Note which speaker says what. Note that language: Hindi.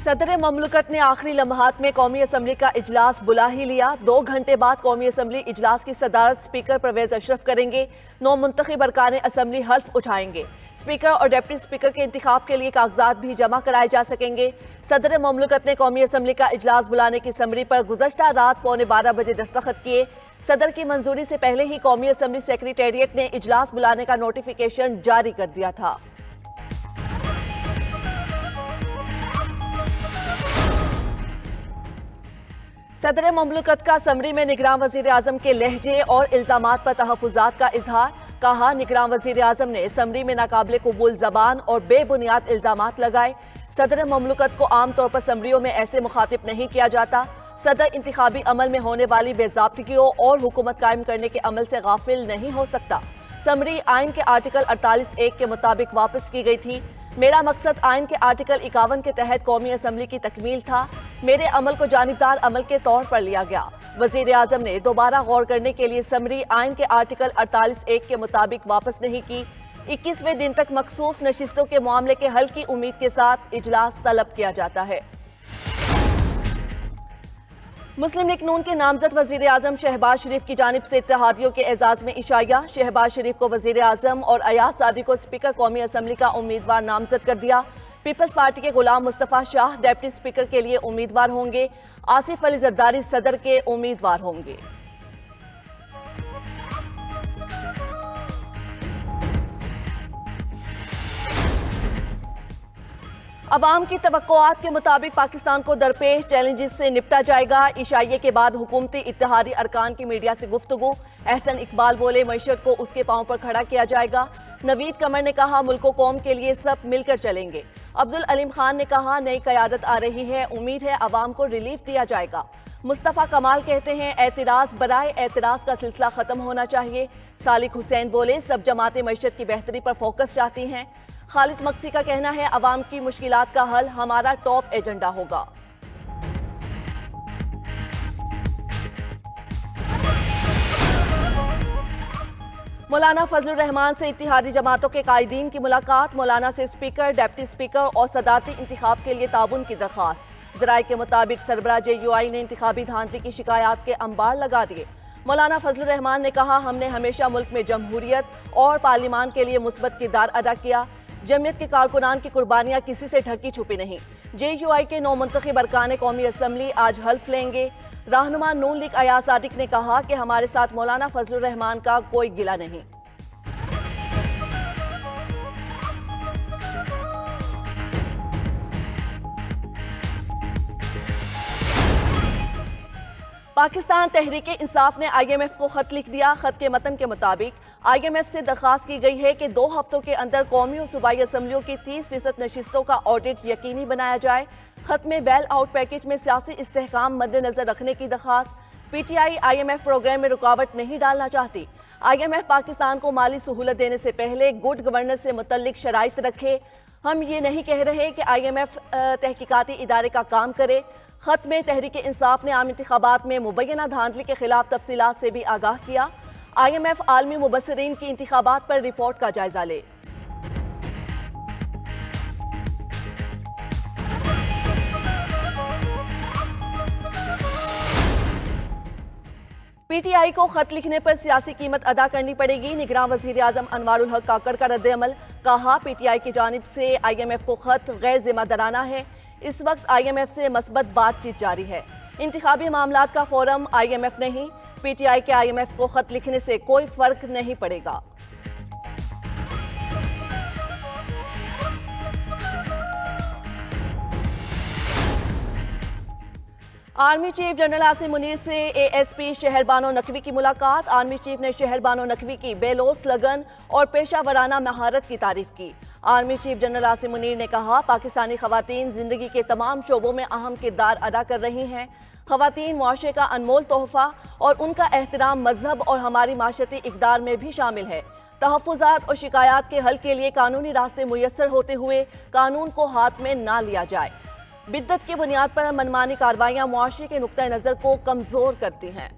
Speaker 1: सदर ममलकत ने आखिरी लम्हात में कौमी असम्बली का इजलास बुला ही लिया। 2 घंटे बाद कौमी असम्बली इजलास की सदारत स्पीकर परवेज अशरफ करेंगे। 9 मुंतखब अरकान असम्बली हल्फ उठाएंगे। स्पीकर और डिप्टी स्पीकर के इंतखाब के लिए कागजात भी जमा कराए जा सकेंगे। सदर ममलकत ने कौमी असम्बली का इजलास बुलाने की समरी पर गुज़श्ता रात 11:15 बजे दस्तखत किए। सदर की मंजूरी से पहले ही कौमी असम्बली सेक्रेटेरिएट ने इजलास बुलाने का नोटिफिकेशन जारी कर दिया था। सदर ममलकत का समरी में निगरान वजीर आजम के लहजे और इल्जामात पर तहफ़्फ़ुज़ात का इजहार। कहा, निगरान वजीर आजम ने समरी में नाकाबिले कबूल जबान और बेबुनियाद इल्जामात लगाए। सदर ममलकत को आमतौर पर समरियों में ऐसे मुखातिब नहीं किया जाता। सदर इंतखाबी अमल में होने वाली बेज़ाब्तियों और हुकूमत कायम करने के अमल से गाफिल नहीं हो सकता। समरी आइन के आर्टिकल 48(1) के मुताबिक वापस की गई थी। मेरा मकसद आइन के आर्टिकल 51 के तहत कौमी असम्बली की तकमील था। मेरे अमल को जानिबदार अमल के तौर पर लिया गया। वजीर आजम ने दोबारा गौर करने के लिए समरी आइन के आर्टिकल 48(1) के मुताबिक वापस नहीं की। 21वें दिन तक मखसूस नशिस्तों के मामले के हल की उम्मीद के साथ इजलास तलब किया जाता है। मुस्लिम लीग नून के नामजद वजीर आजम शहबाज शरीफ की जानिब से इत्तेहादियों के एजाज में इशाया। शहबाज शरीफ को वजीर आजम और अयाज सादी को स्पीकर कौमी असम्बली का उम्मीदवार नामजद कर दिया। पीपल्स पार्टी के गुलाम मुस्तफा शाह डिप्टी स्पीकर के लिए उम्मीदवार होंगे। आसिफ अली जरदारी सदर के उम्मीदवार होंगे। अवाम की तवक्कुआत के मुताबिक पाकिस्तान को दरपेश चैलेंजेस से निपटा जाएगा। इशाइये के बाद हुकूमती इत्तेहादी अरकान की मीडिया से गुफ्तगू। एहसन इकबाल बोले, मईशत को उसके पांव पर खड़ा किया जाएगा। नवीद कमर ने कहा, मुल्क कौम के लिए सब मिलकर चलेंगे। अब्दुल अलीम खान ने कहा, नई क़यादत आ रही है, उम्मीद है अवाम को रिलीफ दिया जाएगा। मुस्तफ़ा कमाल कहते हैं, एतराज़ बराए एतराज़ का सिलसिला खत्म होना चाहिए। सालिक हुसैन बोले, सब जमातें मईशत की बेहतरी पर फोकस चाहती हैं। खालिद मक्सी का कहना है, अवाम की मुश्किलात का हल हमारा टॉप एजेंडा होगा। मौलाना फजलुर रहमान से इत्तिहादी जमातों के कायदीन की मुलाकात। मौलाना से स्पीकर, डिप्टी स्पीकर और सदारती इंतखाब के लिए ताउन की दरख्वास्त। जराये के मुताबिक सरबराह JUI ने इंतखाबी धांधली की शिकायत के अंबार लगा दिए। मौलाना फजलुर रहमान ने कहा, हमने हमेशा मुल्क में जमहूरियत और पार्लिमान के लिए मुस्बत किरदार अदा किया। जमीयत के कारकुनान की कुर्बानियां किसी से ढकी छुपी नहीं। JUI के 9 मुंतखब अरकान कौमी असम्बली आज हल्फ लेंगे। रहनुमा नून लीग अयाज सादिक ने कहा कि हमारे साथ मौलाना फजलुर रहमान का कोई गिला नहीं। पाकिस्तान तहरीक इंसाफ ने IMF को खत लिख दिया। खत के मतन के मुताबिक IMF से दरखास्त की गई है कि 2 हफ्तों के अंदर कौमी और सूबाई असम्बलियों की 30% नशिस्तों का ऑडिट यकीनी बनाया जाए। खत में बेल आउट पैकेज में सियासी इस्तेहकाम मद्देनजर रखने की दरखास्त। PTI IMF प्रोग्राम में रुकावट नहीं डालना चाहती। IMF पाकिस्तान को माली सहूलत देने से पहले गुड गवर्नेंस से मुतल्लिक शराइत रखे। हम ये नहीं कह रहे कि IMF तहकीकाती इदारे का काम करे। खत में तहरीक इंसाफ ने आम इंतखाबात में मुबैना धांधली के खिलाफ तफसीलात से भी आगाह किया। IMF आलमी मुबस्सिरीन की इंतखाबात पर रिपोर्ट का जायजा ले। PTI को खत लिखने पर सियासी कीमत अदा करनी पड़ेगी। निगरान वजीर आजम अनवारुल हक काकड़ का रद्द-ए-अमल। कहा, PTI की जानिब से IMF को खत गैर जिम्मेदाराना है। इस वक्त IMF से मस्बत बातचीत जारी है। इंतखाबी मामलात का फोरम IMF नहीं। PTI के IMF को खत लिखने से कोई फर्क नहीं पड़ेगा। Army chief general Asim Munir से ASP शहर बानो नकवी की मुलाकात। आर्मी चीफ ने शहर बानो नकवी की बेलोस लगन और पेशा वराना महारत की तारीफ की। Army chief general Asim Munir ने कहा, पाकिस्तानी खवातीन जिंदगी के तमाम शोबों में अहम किरदार अदा कर रही हैं। खवातीन मुआशरे का अनमोल तोहफा और उनका एहतराम मजहब और हमारी माशरती इक़दार में भी शामिल है। तहफ़्फ़ुज़ात और शिकायत के हल के लिए कानूनी रास्ते मुयस्सर होते हुए कानून को हाथ में ना लिया जाए। बिद्दत की बुनियाद पर मनमानी कार्रवाइयाँ मुआशरे के नुक्ता नज़र को कमज़ोर करती हैं।